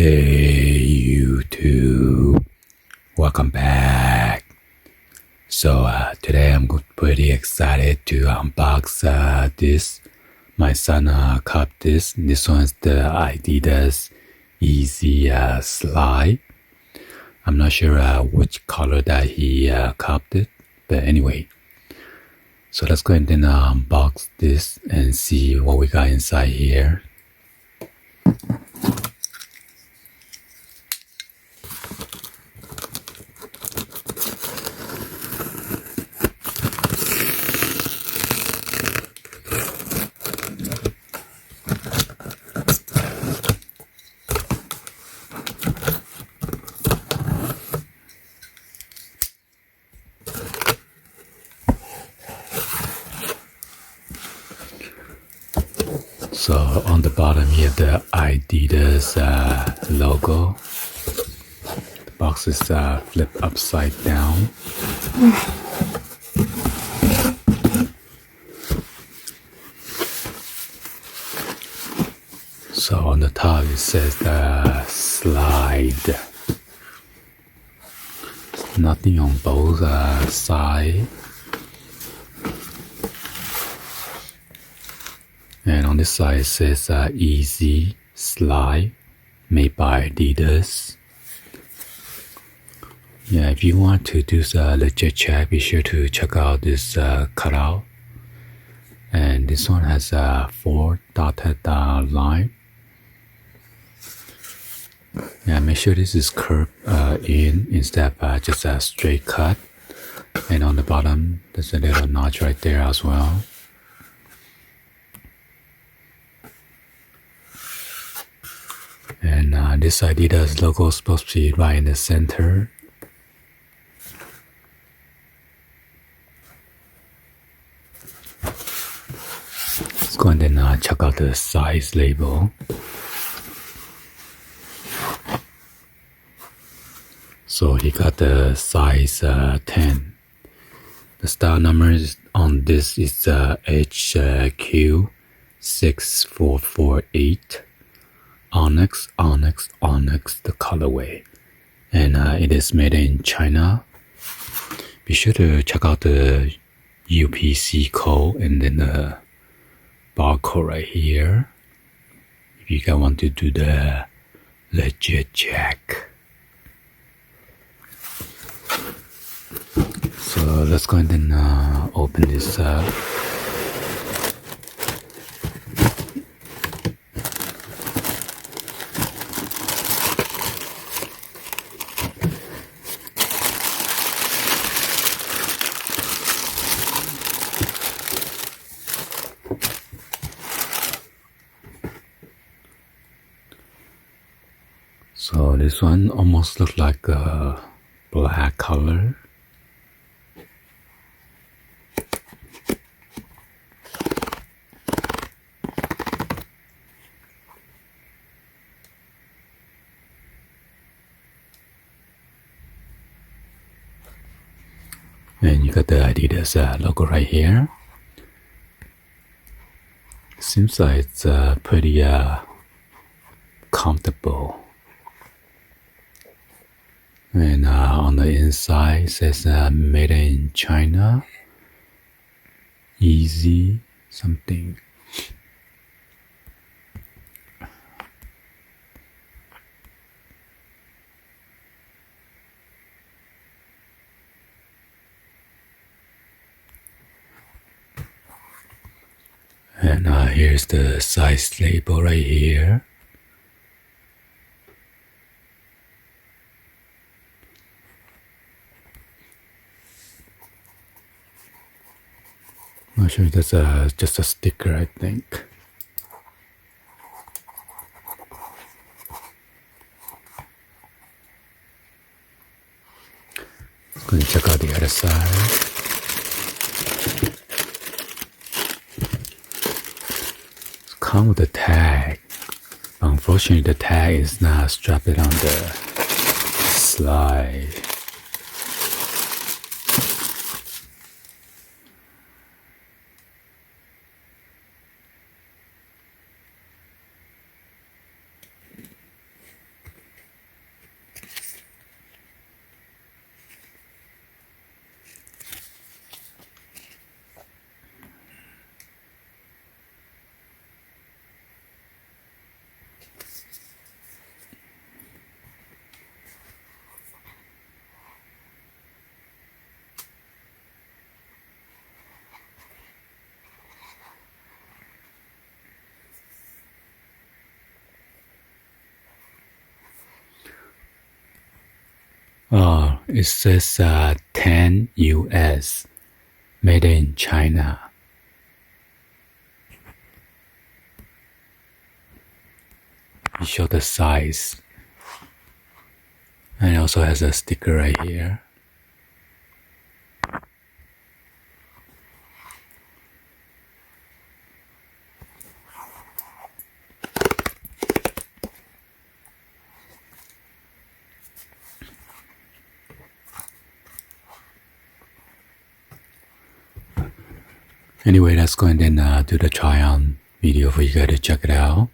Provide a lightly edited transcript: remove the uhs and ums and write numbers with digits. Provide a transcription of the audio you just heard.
Hey YouTube, welcome back. So today I'm pretty excited to unbox this. My son copped this. This one's the Adidas Yeezy slide. I'm not sure which color that he copped it, but anyway. So let's go ahead and unbox this and see what we got inside here. So on the bottom here, the Adidas logo. The box is flipped upside down. So on the top it says slide. Nothing on both sides. And on this side it says Yeezy slide, made by Adidas. Yeah, if you want to do a legit check, be sure to check out this cutout. And this one has a 4 dotted line. Yeah, make sure this is curved in instead of just a straight cut. And on the bottom, there's a little notch right there as well. And this Adidas logo is supposed to be right in the center. Let's go ahead and check out the size label. So he got the size 10. The style number on this is HQ6448. ONYX, the colorway. And it is made in China. Be sure to check out the UPC code and then the barcode right here if you guys want to do the legit check. So let's go ahead and open this up. So this one almost looks like a black color. And you got the Adidas logo right here. Seems like it's pretty comfortable. And on the inside it says made in China. Yeezy something. And here's the size label right here. Not sure if that's just a sticker, I think. Let's go and check out the other side. It's come with a tag. Unfortunately, the tag is not strapped on the slide. Oh, it says 10 US, made in China. You show the size. And it also has a sticker right here. Anyway, let's go and then do the try on video for you guys to check it out.